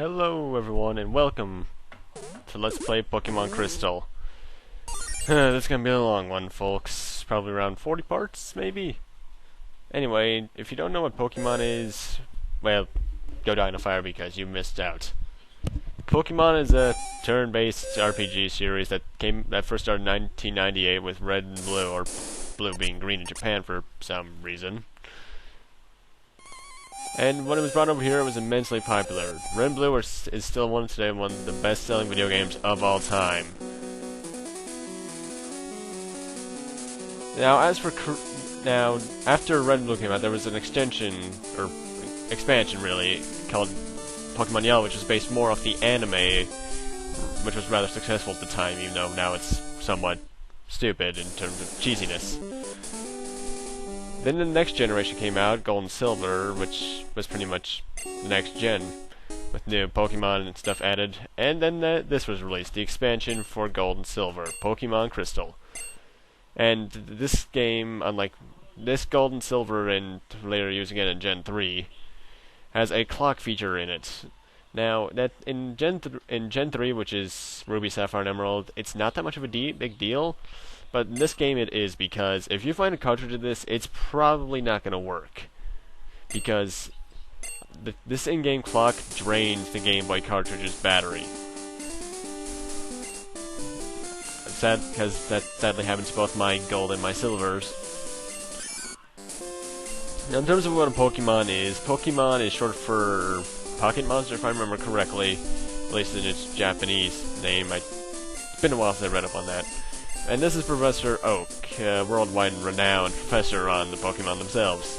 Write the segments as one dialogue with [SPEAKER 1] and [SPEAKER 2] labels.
[SPEAKER 1] Hello everyone and welcome to Let's Play Pokemon Crystal. This is gonna be a long one, folks. Probably around 40 parts, maybe? Anyway, if you don't know what Pokemon is, well, go die in a fire because you missed out. Pokemon is a turn-based RPG series that first started in 1998 with Red and Blue, or Blue being green in Japan for some reason. And when it was brought over here, it was immensely popular. Red and Blue is still one of the best-selling video games of all time. Now, after Red and Blue came out, there was an expansion really, called Pokemon Yellow, which was based more off the anime, which was rather successful at the time, even though now it's somewhat stupid in terms of cheesiness. Then the next generation came out, Gold and Silver, which was pretty much the next gen, with new Pokemon and stuff added. And then this was released, the expansion for Gold and Silver, Pokemon Crystal. And this game, unlike this Gold and Silver and later using it in Gen 3, has a clock feature in it. Now, that in Gen 3, which is Ruby, Sapphire, and Emerald, it's not that much of a big deal. But in this game it is, because if you find a cartridge of this, it's probably not going to work. Because this in-game clock drains the Game Boy cartridge's battery. Sad, because that sadly happens to both my Gold and my Silvers. Now, in terms of what a Pokemon is short for Pocket Monster, if I remember correctly, at least in its Japanese name. It's been a while since I read up on that. And this is Professor Oak, worldwide renowned professor on the Pokemon themselves.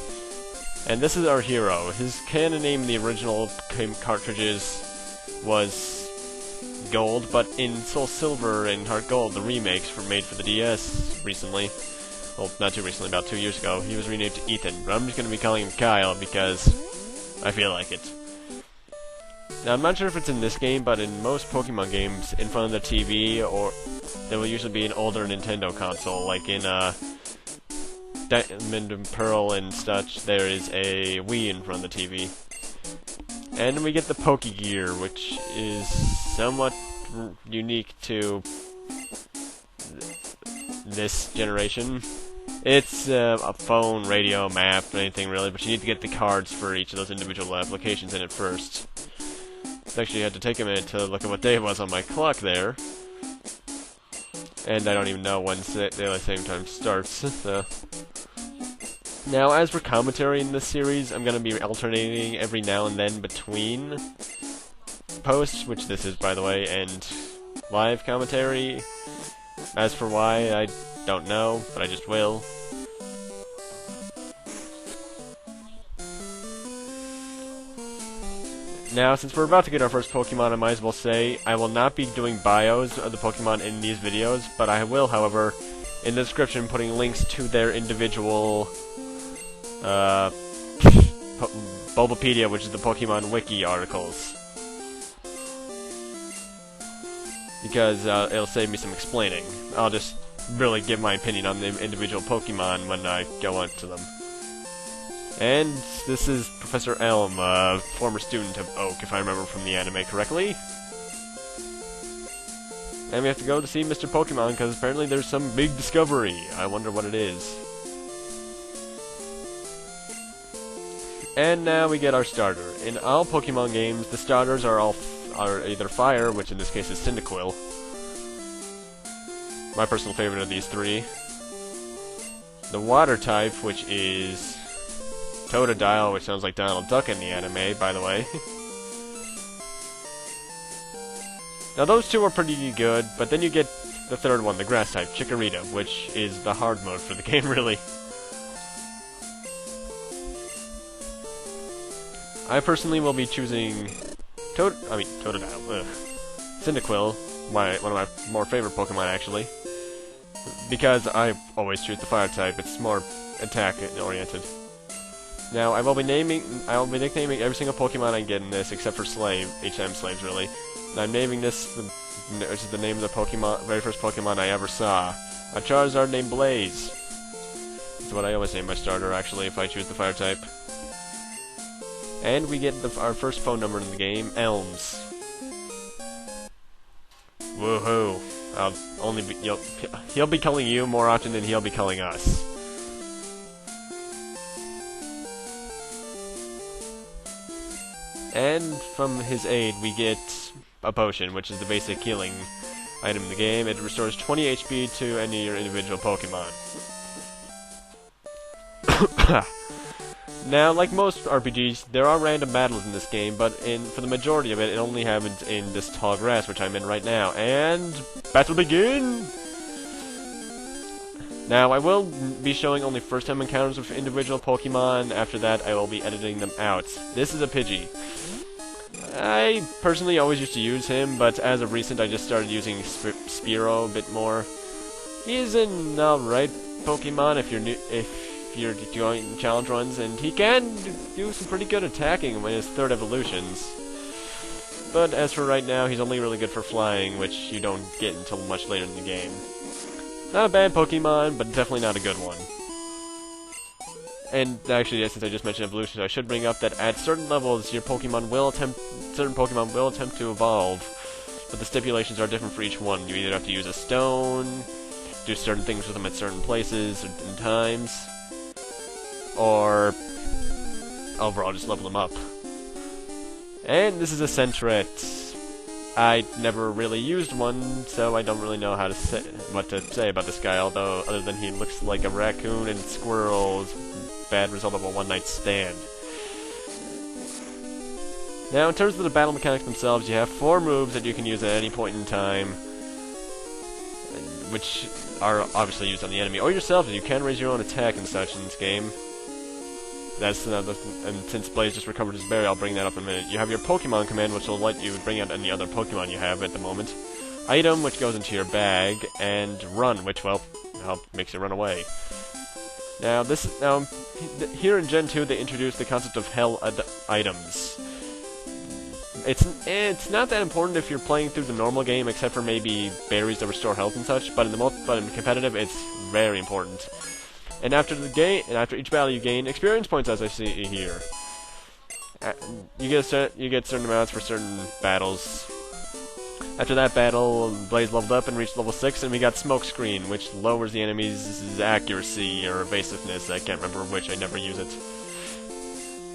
[SPEAKER 1] And this is our hero. His canon name in the original cartridges was Gold, but in Soulsilver and Heart Gold, the remakes made for the DS recently, well, not too recently, about 2 years ago, he was renamed to Ethan. But I'm just going to be calling him Kyle because I feel like it. Now, I'm not sure if it's in this game, but in most Pokemon games, in front of the TV, or there will usually be an older Nintendo console, like in Diamond and Pearl and such, there is a Wii in front of the TV. And we get the Pokegear, which is somewhat unique to this generation. It's a phone, radio, map, anything really, but you need to get the cards for each of those individual applications in it first. Actually, I had to take a minute to look at what day it was on my clock there. And I don't even know when Daylight Saving Time starts, so. Now, as for commentary in this series, I'm going to be alternating every now and then between posts, which this is, by the way, and live commentary. As for why, I don't know, but I just will. Now, since we're about to get our first Pokemon, I might as well say, I will not be doing bios of the Pokemon in these videos, but I will, however, in the description, putting links to their individual, Bulbapedia, which is the Pokemon Wiki articles. Because, it'll save me some explaining. I'll just really give my opinion on the individual Pokemon when I go on to them. And this is Professor Elm, a former student of Oak, if I remember from the anime correctly. And we have to go to see Mr. Pokemon, because apparently there's some big discovery. I wonder what it is. And now we get our starter. In all Pokemon games, the starters are either Fire, which in this case is Cyndaquil. My personal favorite of these three. The Water type, which is Totodile, which sounds like Donald Duck in the anime, by the way. Now those two are pretty good, but then you get the third one, the Grass type, Chikorita, which is the hard mode for the game, really. I personally will be choosing Totodile, Cyndaquil, one of my more favorite Pokemon actually, because I always choose the Fire type. It's more attack oriented. Now, I will be nicknaming every single Pokemon I get in this, except for HM Slaves, really. And I'm naming this, which is the name of the very first Pokemon I ever saw. A Charizard named Blaze. That's what I always name my starter, actually, if I choose the Fire type. And we get our first phone number in the game, Elms. Woohoo! He'll be calling you more often than he'll be calling us. And from his aid, we get a potion, which is the basic healing item in the game. It restores 20 HP to any of your individual Pokemon. Now, like most RPGs, there are random battles in this game, but for the majority of it, it only happens in this tall grass, which I'm in right now. And battle begin! Now, I will be showing only first-time encounters with individual Pokemon. After that, I will be editing them out. This is a Pidgey. I personally always used to use him, but as of recent, I just started using Spearow a bit more. He's an alright Pokemon if you're doing challenge runs, and he can do some pretty good attacking in his third evolutions. But as for right now, he's only really good for flying, which you don't get until much later in the game. Not a bad Pokemon, but definitely not a good one. And actually, since I just mentioned evolutions, I should bring up that at certain levels, certain Pokemon will attempt to evolve, but the stipulations are different for each one. You either have to use a stone, do certain things with them at certain places and times, or overall just level them up. And this is a Sentret. I never really used one, so I don't really know what to say about this guy, although other than he looks like a raccoon and squirrel's bad result of a one-night stand. Now, in terms of the battle mechanics themselves, you have 4 moves that you can use at any point in time, which are obviously used on the enemy, or yourself, and you can raise your own attack and such in this game. That's another and since Blaze just recovered his berry, I'll bring that up in a minute. You have your Pokemon command, which will let you bring out any other Pokemon you have at the moment. Item, which goes into your bag, and Run, which, well, makes you run away. Now, here in Gen 2, they introduced the concept of Hell items. It's not that important if you're playing through the normal game, except for maybe berries that restore health and such. But in competitive, it's very important. And after each battle, you gain experience points, as I see here. You get certain amounts for certain battles. After that battle, Blaze leveled up and reached level 6, and we got Smokescreen, which lowers the enemy's accuracy or evasiveness. I can't remember which. I never use it.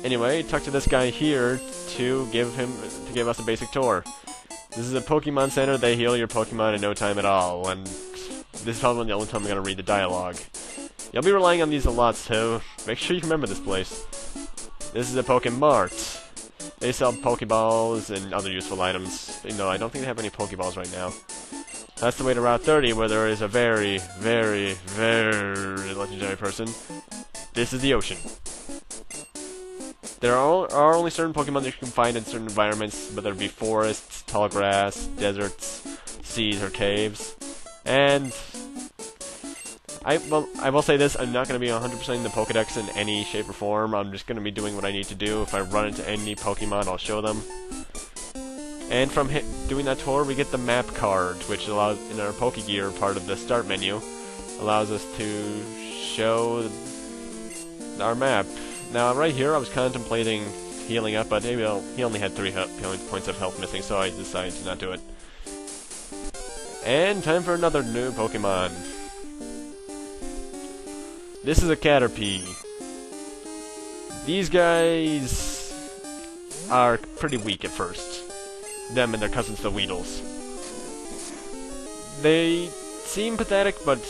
[SPEAKER 1] Anyway, talk to this guy here to give us a basic tour. This is a Pokemon Center. They heal your Pokemon in no time at all, and this is probably the only time I'm going to read the dialogue. You'll be relying on these a lot, so make sure you remember this place. This is a Pokemart. They sell Pokeballs and other useful items. No, I don't think they have any Pokeballs right now. That's the way to Route 30, where there is a very, very, very legendary person. This is the ocean. There are only certain Pokemon that you can find in certain environments, whether it be forests, tall grass, deserts, seas, or caves. And I will say this, I'm not going to be 100% in the Pokedex in any shape or form. I'm just going to be doing what I need to do. If I run into any Pokemon, I'll show them. And from doing that tour, we get the map card, which allows, in our Pokegear part of the start menu, allows us to show our map. Now, right here, I was contemplating healing up, but maybe he only had 3 points of health missing, so I decided to not do it. And time for another new Pokemon. This is a Caterpie. These guys are pretty weak at first. Them and their cousins, the Weedles. They seem pathetic, but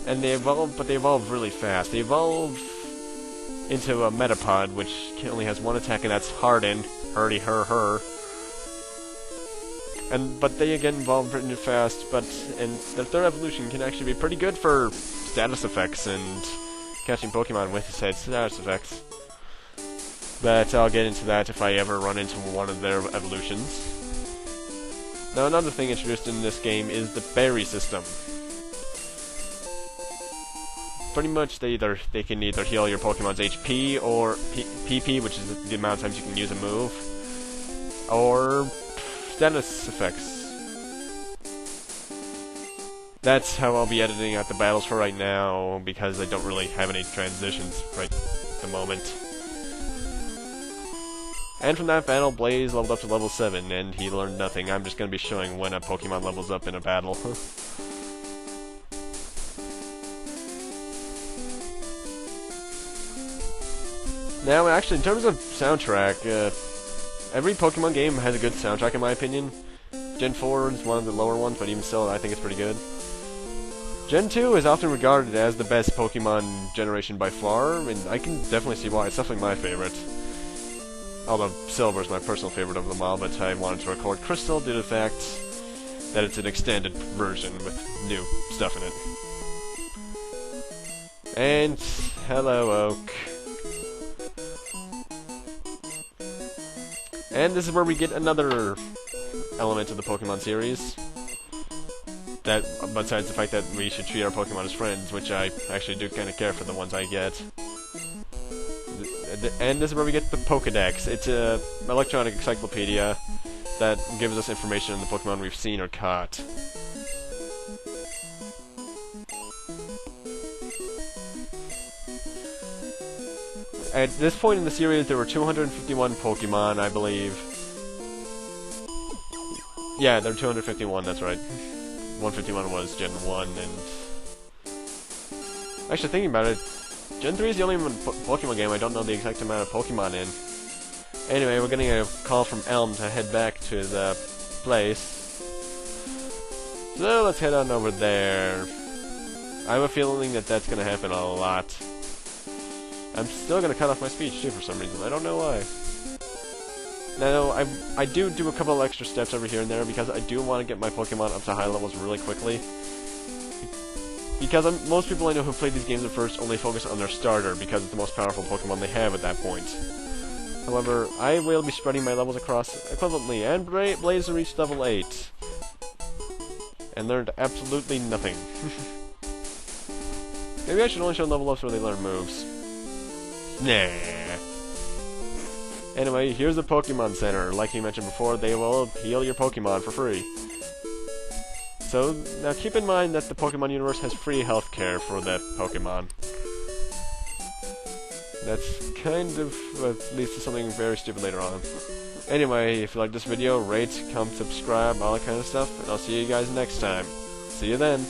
[SPEAKER 1] they evolve really fast. They evolve into a Metapod, which only has 1 attack, and that's Harden. Hurdy, her. But they again evolve pretty fast, and their 3rd evolution can actually be pretty good for status effects and catching Pokemon with said status effects. But I'll get into that if I ever run into one of their evolutions. Now, another thing introduced in this game is the berry system. Pretty much, they can either heal your Pokemon's HP or PP, which is the amount of times you can use a move, or status effects. That's how I'll be editing out the battles for right now, because I don't really have any transitions right at the moment. And from that battle, Blaze leveled up to level 7, and he learned nothing. I'm just going to be showing when a Pokemon levels up in a battle. Now, actually, in terms of soundtrack, every Pokemon game has a good soundtrack, in my opinion. Gen 4 is one of the lower ones, but even still, I think it's pretty good. Gen 2 is often regarded as the best Pokemon generation by far, and I can definitely see why. It's definitely my favorite. Although Silver is my personal favorite of them all, but I wanted to record Crystal due to the fact that it's an extended version with new stuff in it. And hello, Oak. And this is where we get another element of the Pokemon series. That, besides the fact that we should treat our Pokemon as friends, which I actually do kind of care for the ones I get. And this is where we get the Pokedex. It's an electronic encyclopedia that gives us information on the Pokemon we've seen or caught. At this point in the series, there were 251 Pokemon, I believe. Yeah, there were 251, that's right. 151 was Gen 1, and... Actually, thinking about it, Gen 3 is the only Pokemon game I don't know the exact amount of Pokemon in. Anyway, we're getting a call from Elm to head back to the place. So let's head on over there. I have a feeling that that's going to happen a lot. I'm still going to cut off my speech, too, for some reason. I don't know why. Now, I do a couple of extra steps over here and there because I do want to get my Pokemon up to high levels really quickly. Because most people I know who play these games at first only focus on their starter because it's the most powerful Pokemon they have at that point. However, I will be spreading my levels across equivalently, and Blaze reached level 8. And learned absolutely nothing. Maybe I should only show level ups where they learn moves. Nah. Anyway, here's the Pokemon Center. Like he mentioned before, they will heal your Pokemon for free. So, now keep in mind that the Pokemon universe has free healthcare for that Pokemon. That's kind of what leads to something very stupid later on. Anyway, if you like this video, rate, comment, subscribe, all that kind of stuff, and I'll see you guys next time. See you then!